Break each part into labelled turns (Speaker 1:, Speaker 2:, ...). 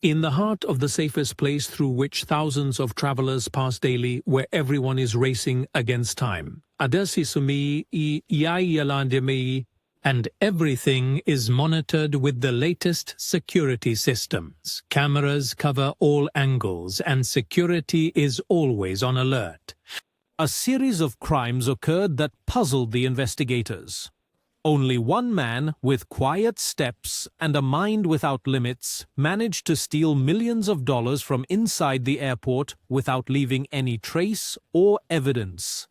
Speaker 1: In the heart of the safest place through which thousands of travelers pass daily, where everyone is racing against time. And everything is monitored with the latest security systems. Cameras cover all angles and security is always on alert.
Speaker 2: A series of crimes occurred that puzzled the investigators. Only one man, with quiet steps and a mind without limits, managed to steal millions of dollars from inside the airport without leaving any trace or evidence.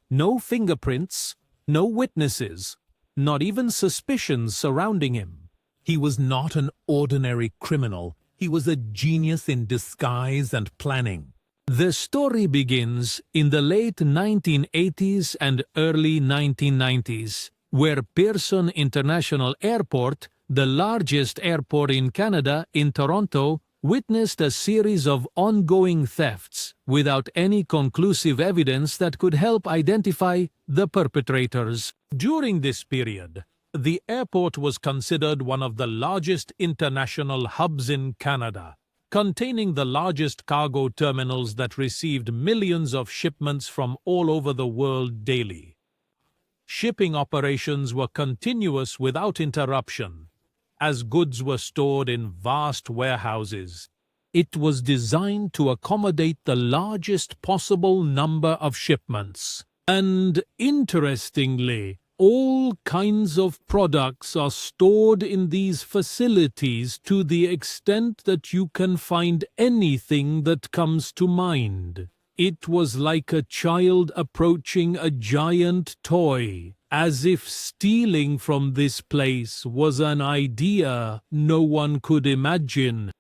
Speaker 2: No fingerprints, no witnesses, not even suspicions surrounding him.
Speaker 1: He was not an ordinary criminal. He was a genius in disguise and planning. The story begins in the late 1980s and early 1990s. Where Pearson International Airport, the largest airport in Canada, in Toronto, witnessed a series of ongoing thefts without any conclusive evidence that could help identify the perpetrators. During this period, the airport was considered one of the largest international hubs in Canada, containing the largest cargo terminals that received millions of shipments from all over the world daily. Shipping operations were continuous without interruption, as goods were stored in vast warehouses. It was designed to accommodate the largest possible number of shipments. And interestingly, all kinds of products are stored in these facilities to the extent that you can find anything that comes to mind. It was like a child approaching a giant toy, as if stealing from this place was an idea no one could imagine.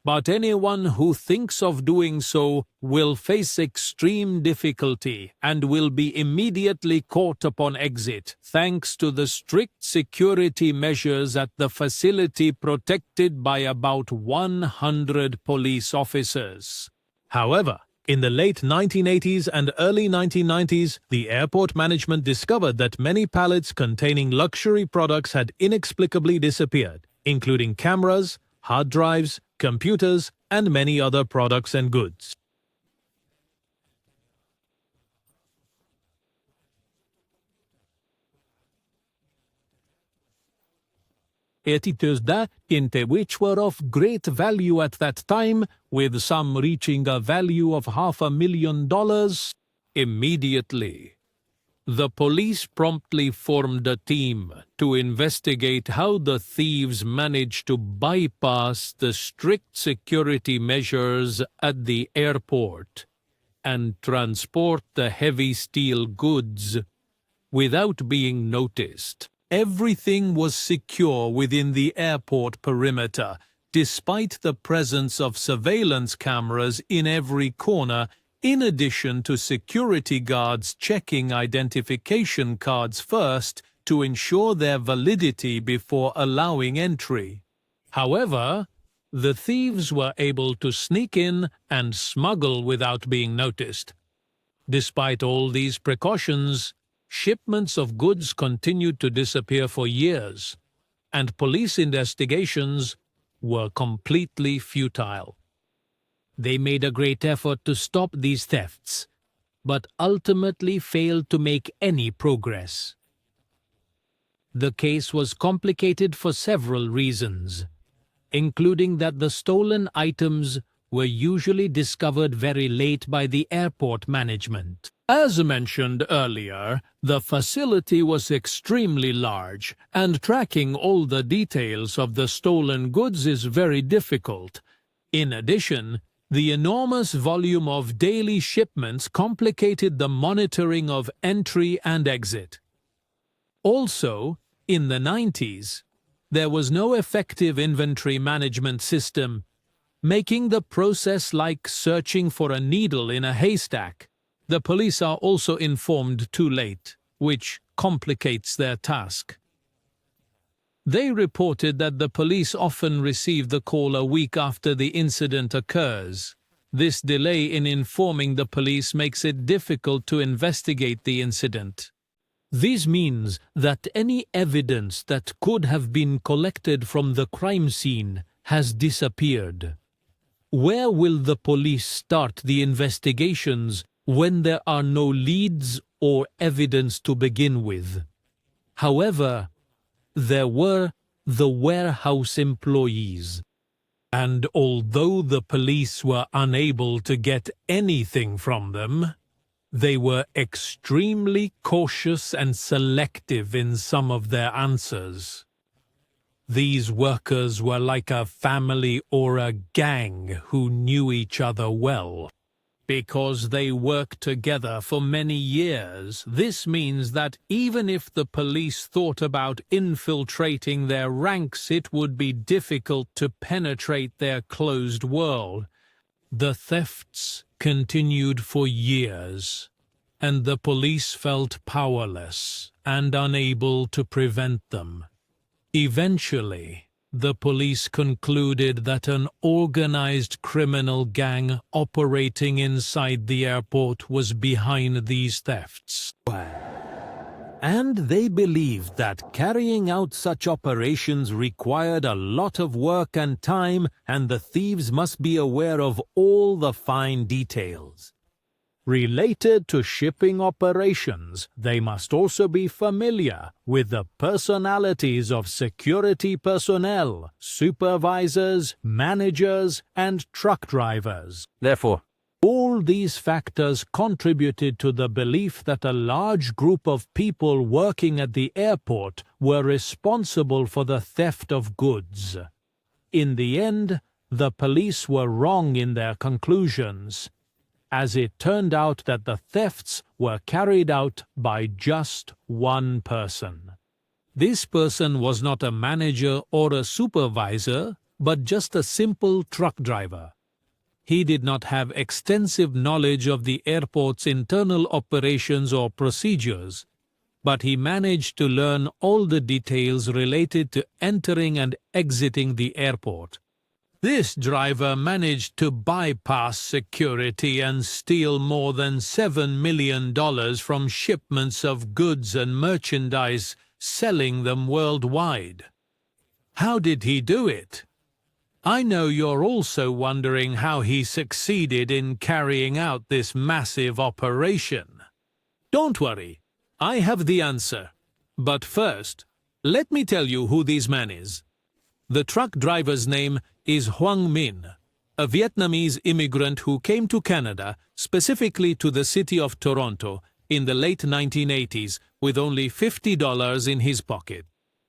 Speaker 1: But anyone who thinks of doing so will face extreme difficulty and will be immediately caught upon exit, thanks to the strict security measures at the facility protected by about 100 police officers. However, in the late 1980s and early 1990s, the airport management discovered that many pallets containing luxury products had inexplicably disappeared, including cameras, hard drives, computers, and many other products and goods. Which were of great value at that time, with some reaching a value of $500,000. Immediately, the police promptly formed a team to investigate how the thieves managed to bypass the strict security measures at the airport and transport the heavy steel goods without being noticed. Everything was secure within the airport perimeter, despite the presence of surveillance cameras in every corner, in addition to security guards checking identification cards first to ensure their validity before allowing entry. However, the thieves were able to sneak in and smuggle without being noticed. Despite all these precautions, shipments of goods continued to disappear for years, and police investigations were completely futile. They made a great effort to stop these thefts, but ultimately failed to make any progress. The case was complicated for several reasons, including that the stolen items were usually discovered very late by the airport management. As mentioned earlier, the facility was extremely large, and tracking all the details of the stolen goods is very difficult. In addition, the enormous volume of daily shipments complicated the monitoring of entry and exit. Also, in the 90s, there was no effective inventory management system, making the process like searching for a needle in a haystack. The police are also informed too late, which complicates their task. They reported that the police often receive the call a week after the incident occurs. This delay in informing the police makes it difficult to investigate the incident. This means that any evidence that could have been collected from the crime scene has disappeared. Where will the police start the investigations when there are no leads or evidence to begin with? However, there were the warehouse employees, and although the police were unable to get anything from them, they were extremely cautious and selective in some of their answers. These workers were like a family or a gang who knew each other well. Because they worked together for many years, this means that even if the police thought about infiltrating their ranks, it would be difficult to penetrate their closed world. The thefts continued for years, and the police felt powerless and unable to prevent them. Eventually, the police concluded that an organized criminal gang operating inside the airport was behind these thefts.
Speaker 2: And they believed that carrying out such operations required a lot of work and time, and the thieves must be aware of all the fine details. Related to shipping operations, they must also be familiar with the personalities of security personnel, supervisors, managers, and truck drivers.
Speaker 1: Therefore,
Speaker 2: all these factors contributed to the belief that a large group of people working at the airport were responsible for the theft of goods. In the end, the police were wrong in their conclusions, as it turned out that the thefts were carried out by just one person. This person was not a manager or a supervisor, but just a simple truck driver. He did not have extensive knowledge of the airport's internal operations or procedures, but he managed to learn all the details related to entering and exiting the airport. This driver managed to bypass security and steal more than $7 million from shipments of goods and merchandise, selling them worldwide. How did he do it? I know you're also wondering how he succeeded in carrying out this massive operation. Don't worry, I have the answer. But first, let me tell you who this man is. The truck driver's name is Hoang Minh, a Vietnamese immigrant who came to Canada, specifically to the city of Toronto, in the late 1980s with only $50 in his pocket.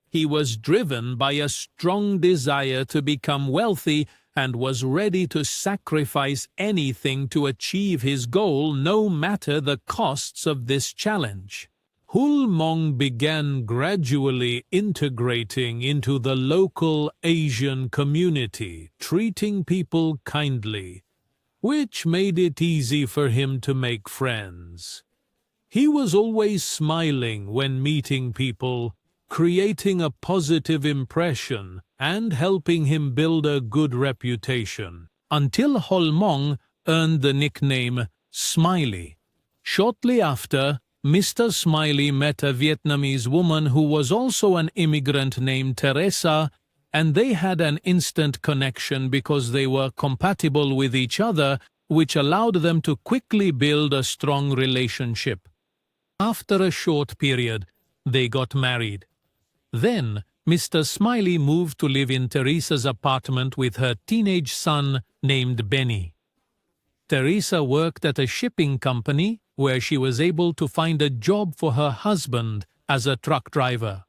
Speaker 2: He was driven by a strong desire to become wealthy and was ready to sacrifice anything to achieve his goal, no matter the costs of this challenge. Hul Mong began gradually integrating into the local Asian community, treating people kindly, which made it easy for him to make friends. He was always smiling when meeting people, creating a positive impression and helping him build a good reputation, until Hul Mong earned the nickname Smiley. Shortly after, Mr. Smiley met a Vietnamese woman who was also an immigrant named Teresa, and they had an instant connection because they were compatible with each other, which allowed them to quickly build a strong relationship. After a short period, they got married. Then, Mr. Smiley moved to live in Teresa's apartment with her teenage son named Benny. Teresa worked at a shipping company where she was able to find a job for her husband as a truck driver.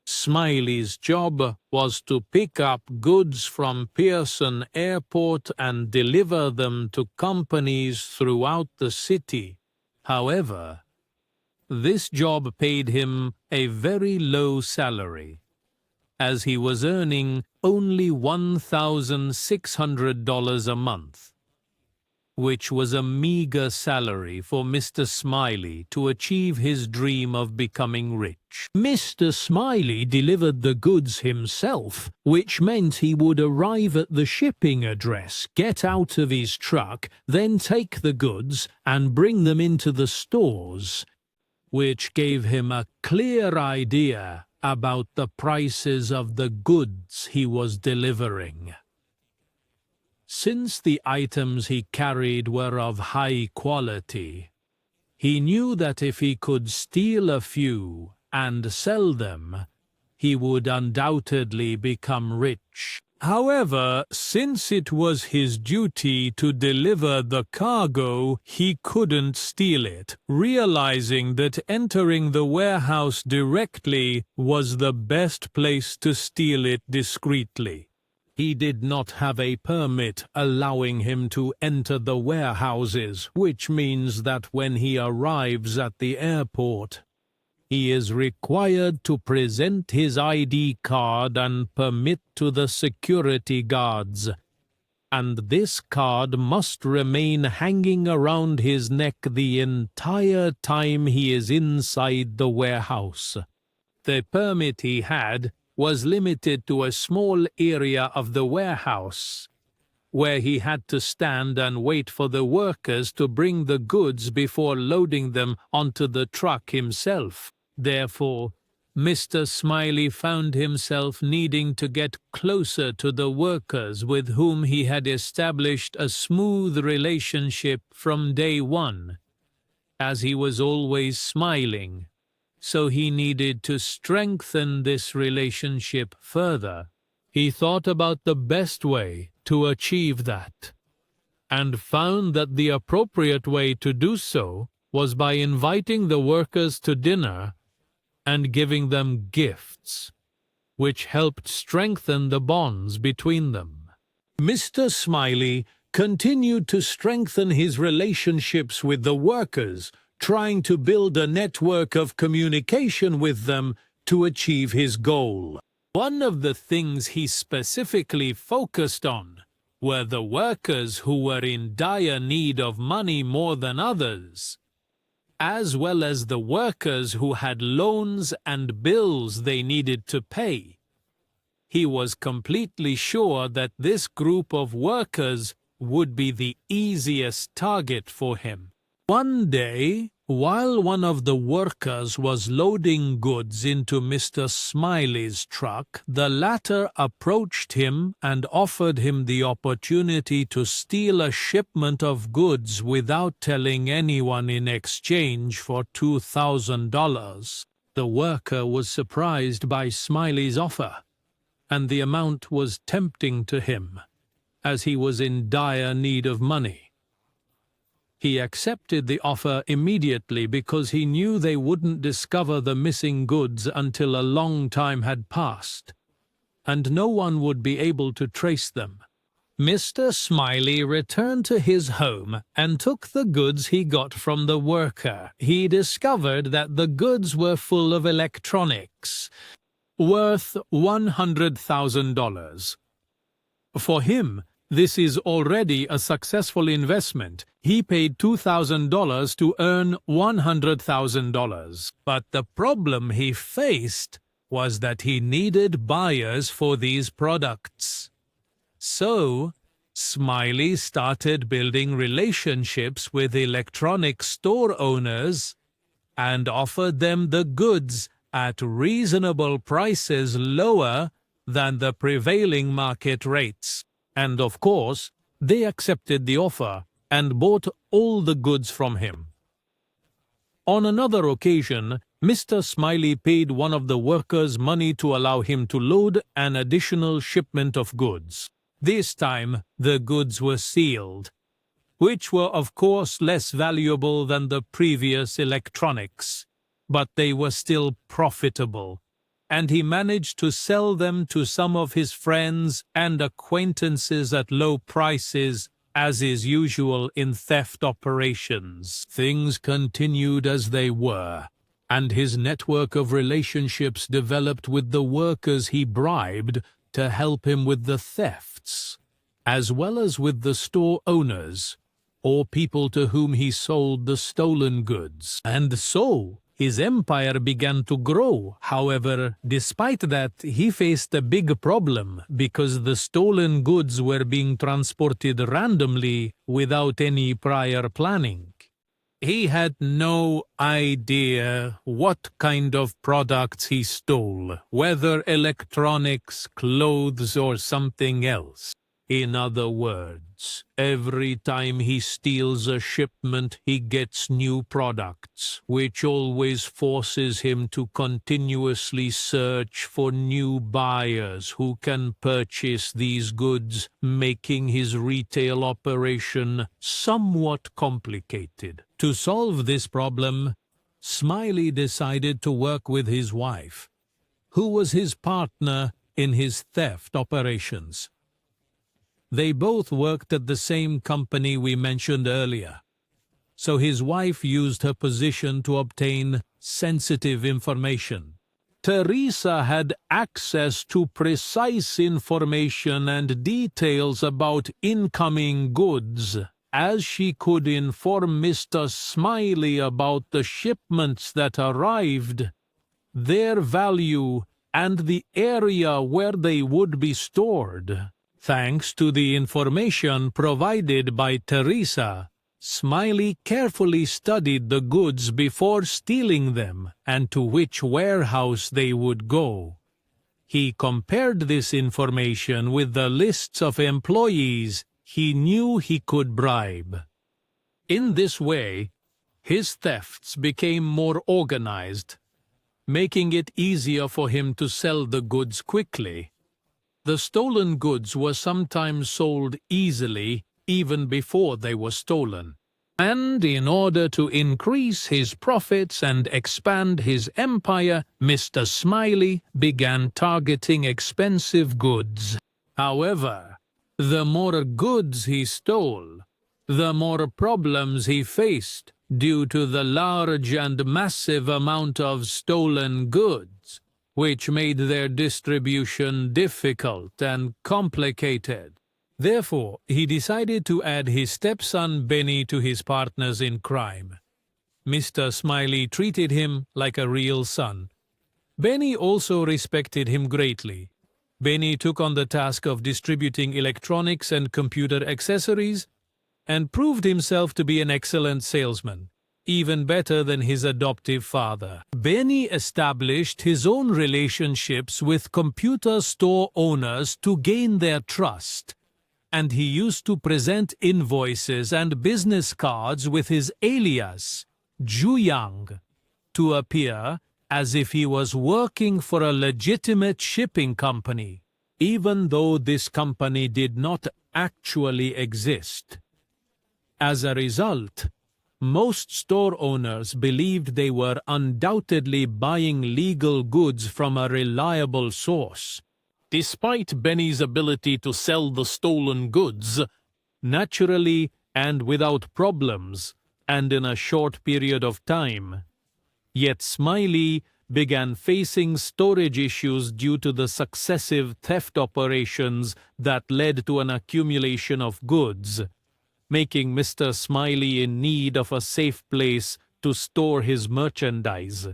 Speaker 2: Smiley's job was to pick up goods from Pearson Airport and deliver them to companies throughout the city. However, this job paid him a very low salary, as he was earning only $1,600 a month, which was a meager salary for Mr. Smiley to achieve his dream of becoming rich. Mr. Smiley delivered the goods himself, which meant he would arrive at the shipping address, get out of his truck, then take the goods and bring them into the stores, which gave him a clear idea about the prices of the goods he was delivering.
Speaker 1: Since the items he carried were of high quality, he knew that if he could steal a few and sell them, he would undoubtedly become rich. However, since it was his duty to deliver the cargo, he couldn't steal it, realizing that entering the warehouse directly was the best place to steal it discreetly. He did not have a permit allowing him to enter the warehouses, which means that when he arrives at the airport, he is required to present his ID card and permit to the security guards, and this card must remain hanging around his neck the entire time he is inside the warehouse. The permit he had was limited to a small area of the warehouse, where he had to stand and wait for the workers to bring the goods before loading them onto the truck himself. Therefore, Mr. Smiley found himself needing to get closer to the workers with whom he had established a smooth relationship from day one, as he was always smiling, so he needed to strengthen this relationship further. He thought about the best way to achieve that, and found that the appropriate way to do so was by inviting the workers to dinner and giving them gifts, which helped strengthen the bonds between them. Mr. Smiley continued to strengthen his relationships with the workers, trying to build a network of communication with them to achieve his goal. One of the things he specifically focused on were the workers who were in dire need of money more than others, as well as the workers who had loans and bills they needed to pay. He was completely sure that this group of workers would be the easiest target for him. One day, while one of the workers was loading goods into Mr. Smiley's truck, the latter approached him and offered him the opportunity to steal a shipment of goods without telling anyone in exchange for $2,000. The worker was surprised by Smiley's offer, and the amount was tempting to him, as he was in dire need of money. He accepted the offer immediately because he knew they wouldn't discover the missing goods until a long time had passed, and no one would be able to trace them. Mr. Smiley returned to his home and took the goods he got from the worker. He discovered that the goods were full of electronics, worth $100,000. For him, this is already a successful investment. He paid $2,000 to earn $100,000. But the problem he faced was that he needed buyers for these products. So, Smiley started building relationships with electronic store owners and offered them the goods at reasonable prices lower than the prevailing market rates. And of course, they accepted the offer and bought all the goods from him. On another occasion, Mr. Smiley paid one of the workers money to allow him to load an additional shipment of goods. This time, the goods were sealed, which were of course less valuable than the previous electronics, but they were still profitable, and he managed to sell them to some of his friends and acquaintances at low prices, as is usual in theft operations. Things continued as they were, and his network of relationships developed with the workers he bribed to help him with the thefts, as well as with the store owners, or people to whom he sold the stolen goods. And so, his empire began to grow. However, despite that, he faced a big problem because the stolen goods were being transported randomly without any prior planning. He had no idea what kind of products he stole, whether electronics, clothes, or something else. In other words, every time he steals a shipment, he gets new products, which always forces him to continuously search for new buyers who can purchase these goods, making his retail operation somewhat complicated. To solve this problem, Smiley decided to work with his wife, who was his partner in his theft operations. They both worked at the same company we mentioned earlier, so his wife used her position to obtain sensitive information. Teresa had access to precise information and details about incoming goods, as she could inform Mr. Smiley about the shipments that arrived, their value, and the area where they would be stored. Thanks to the information provided by Teresa, Smiley carefully studied the goods before stealing them and to which warehouse they would go. He compared this information with the lists of employees he knew he could bribe. In this way, his thefts became more organized, making it easier for him to sell the goods quickly. The stolen goods were sometimes sold easily even before they were stolen. And in order to increase his profits and expand his empire, Mr. Smiley began targeting expensive goods. However, the more goods he stole, the more problems he faced due to the large and massive amount of stolen goods, which made their distribution difficult and complicated. Therefore, he decided to add his stepson Benny to his partners in crime. Mr. Smiley treated him like a real son. Benny also respected him greatly. Benny took on the task of distributing electronics and computer accessories and proved himself to be an excellent salesman, even better than his adoptive father. Benny established his own relationships with computer store owners to gain their trust, and he used to present invoices and business cards with his alias, Juyang, to appear as if he was working for a legitimate shipping company, even though this company did not actually exist. As a result, most store owners believed they were undoubtedly buying legal goods from a reliable source. Despite Benny's ability to sell the stolen goods, naturally and without problems, and in a short period of time, yet Smiley began facing storage issues due to the successive theft operations that led to an accumulation of goods, making Mr. Smiley in need of a safe place to store his merchandise.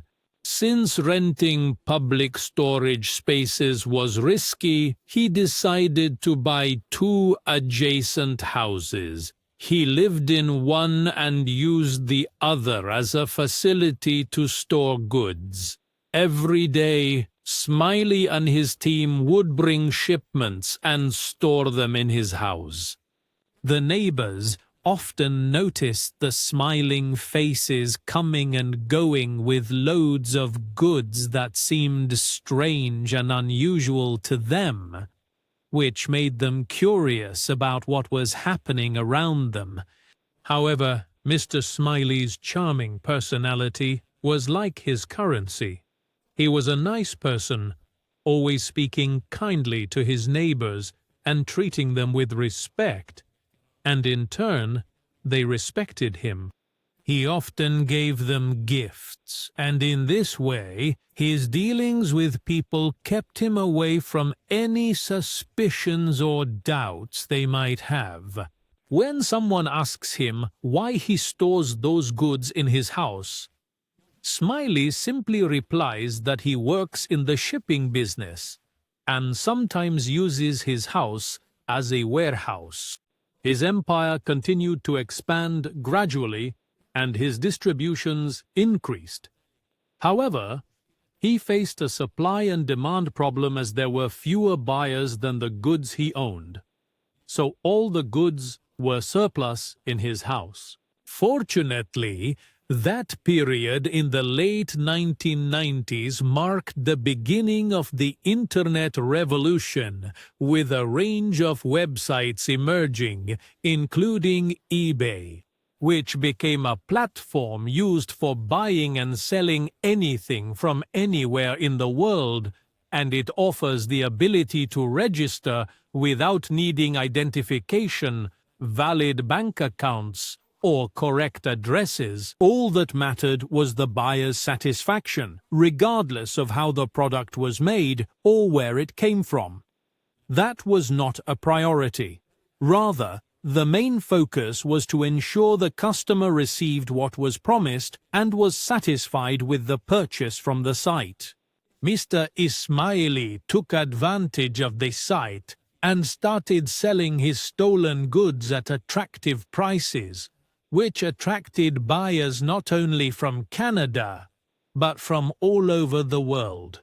Speaker 1: Since renting public storage spaces was risky, he decided to buy 2 adjacent houses. He lived in one and used the other as a facility to store goods. Every day, Smiley and his team would bring shipments and store them in his house. The neighbors often noticed the smiling faces coming and going with loads of goods that seemed strange and unusual to them, which made them curious about what was happening around them. However, Mr. Smiley's charming personality was like his currency. He was a nice person, always speaking kindly to his neighbors and treating them with respect, and in turn, they respected him. He often gave them gifts, and in this way, his dealings with people kept him away from any suspicions or doubts they might have. When someone asks him why he stores those goods in his house, Smiley simply replies that he works in the shipping business and sometimes uses his house as a warehouse. His empire continued to expand gradually, and his distributions increased. However, he faced a supply and demand problem as there were fewer buyers than the goods he owned. so all the goods were surplus in his house. Fortunately, that period in the late 1990s marked the beginning of the Internet revolution, with a range of websites emerging, including eBay, which became a platform used for buying and selling anything from anywhere in the world, and it offers the ability to register without needing identification, valid bank accounts, or correct addresses. All that mattered was the buyer's satisfaction, regardless of how the product was made or where it came from. That was not a priority. Rather, the main focus was to ensure the customer received what was promised and was satisfied with the purchase from the site. Mr. Ismaili took advantage of this site and started selling his stolen goods at attractive prices, which attracted buyers not only from Canada, but from all over the world.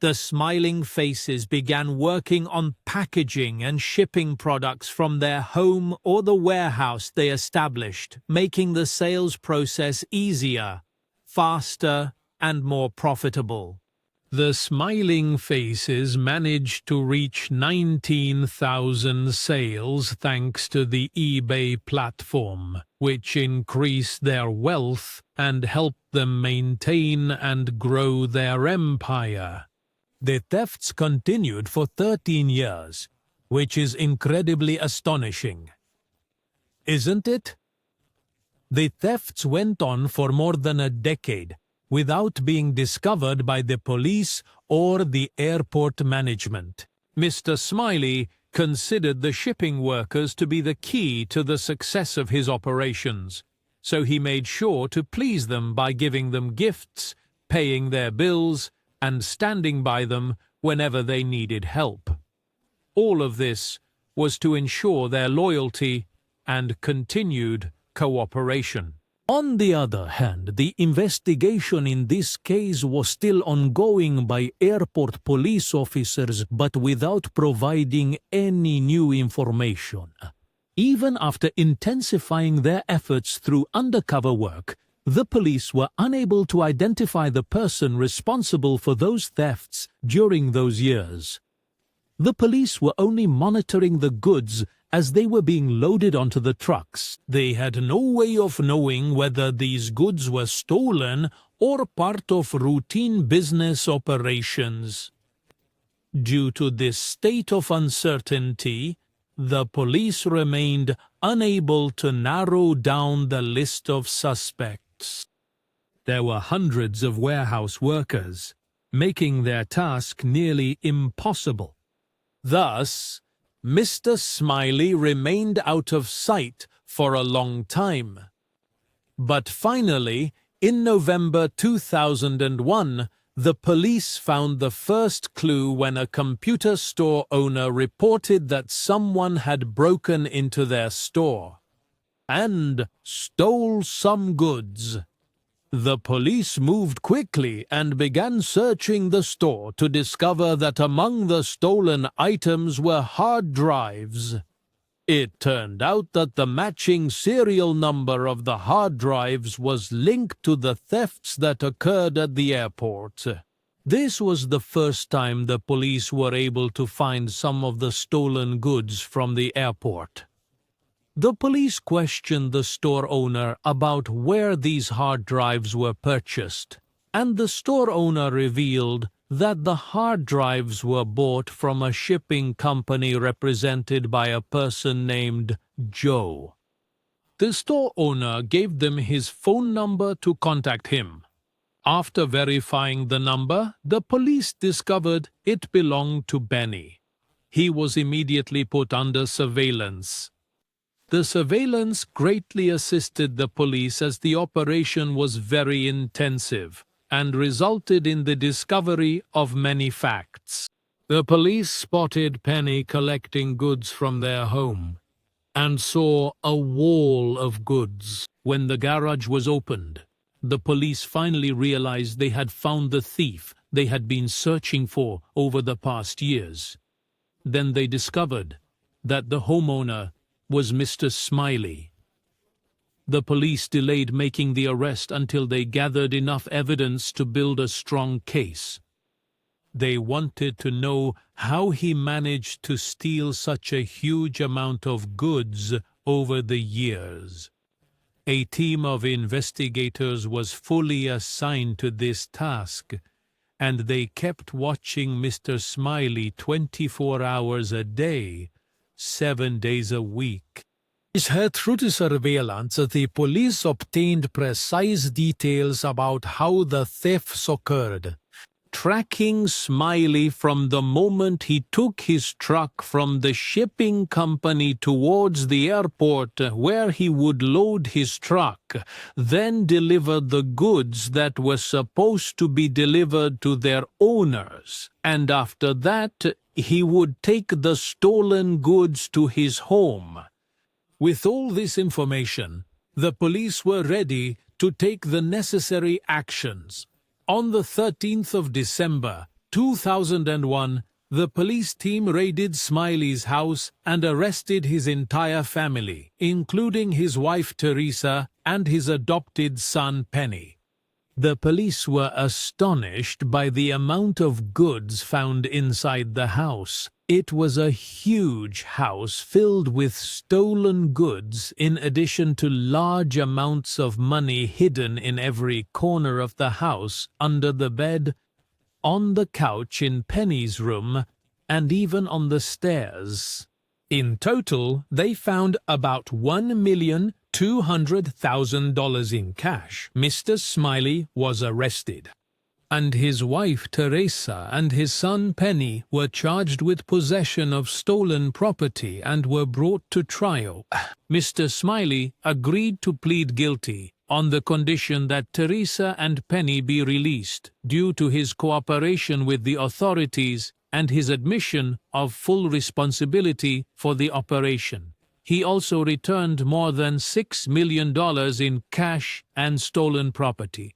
Speaker 1: The smiling faces began working on packaging and shipping products from their home or the warehouse they established, making the sales process easier, faster, and more profitable. The smiling faces managed to reach 19,000 sales thanks to the eBay platform, which increased their wealth and helped them maintain and grow their empire. The thefts continued for 13 years, which is incredibly astonishing. Isn't it? The thefts went on for more than a decade, without being discovered by the police or the airport management. Mr. Smiley considered the shipping workers to be the key to the success of his operations, so he made sure to please them by giving them gifts, paying their bills, and standing by them whenever they needed help. All of this was to ensure their loyalty and continued cooperation. On the other hand, the investigation in this case was still ongoing by airport police officers, but without providing any new information. Even after intensifying their efforts through undercover work, the police were unable to identify the person responsible for those thefts during those years. The police were only monitoring the goods as they were being loaded onto the trucks. They had no way of knowing whether these goods were stolen or part of routine business operations. Due to this state of uncertainty, the police remained unable to narrow down the list of suspects. There were hundreds of warehouse workers, making their task nearly impossible. Thus, Mr. Smiley remained out of sight for a long time. But finally, in November 2001, the police found the first clue when a computer store owner reported that someone had broken into their store and stole some goods. The police moved quickly and began searching the store to discover that among the stolen items were hard drives. It turned out that the matching serial number of the hard drives was linked to the thefts that occurred at the airport. This was the first time the police were able to find some of the stolen goods from the airport. The police questioned the store owner about where these hard drives were purchased, and the store owner revealed that the hard drives were bought from a shipping company represented by a person named Joe. The store owner gave them his phone number to contact him. After verifying the number, the police discovered it belonged to Benny. He was immediately put under surveillance. The surveillance greatly assisted the police as the operation was very intensive and resulted in the discovery of many facts. The police spotted Penny collecting goods from their home and saw a wall of goods. When the garage was opened, the police finally realized they had found the thief they had been searching for over the past years. Then they discovered that the homeowner was Mr. Smiley. The police delayed making the arrest until they gathered enough evidence to build a strong case. They wanted to know how he managed to steal such a huge amount of goods over the years. A team of investigators was fully assigned to this task, and they kept watching Mr. Smiley 24 hours a day, 7 days a week. Through the surveillance, the police obtained precise details about how the thefts occurred, tracking Smiley from the moment he took his truck from the shipping company towards the airport where he would load his truck, then deliver the goods that were supposed to be delivered to their owners, and after that he would take the stolen goods to his home. With all this information, the police were ready to take the necessary actions. On the 13th of December, 2001, the police team raided Smiley's house and arrested his entire family, including his wife Teresa and his adopted son Penny. The police were astonished by the amount of goods found inside the house. It was a huge house filled with stolen goods, in addition to large amounts of money hidden in every corner of the house, under the bed, on the couch in Penny's room, and even on the stairs. In total, they found about $1,200,000 in cash. Mr. Smiley was arrested, and his wife Teresa and his son Penny were charged with possession of stolen property and were brought to trial. Mr. Smiley agreed to plead guilty on the condition that Teresa and Penny be released due to his cooperation with the authorities and his admission of full responsibility for the operation. He also returned more than $6 million in cash and stolen property.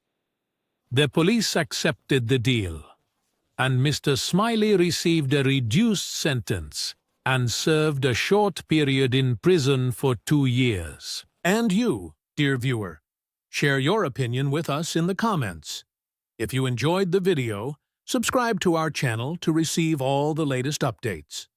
Speaker 1: The police accepted the deal, and Mr. Smiley received a reduced sentence and served a short period in prison for 2 years. And you, dear viewer, share your opinion with us in the comments. If you enjoyed the video, subscribe to our channel to receive all the latest updates.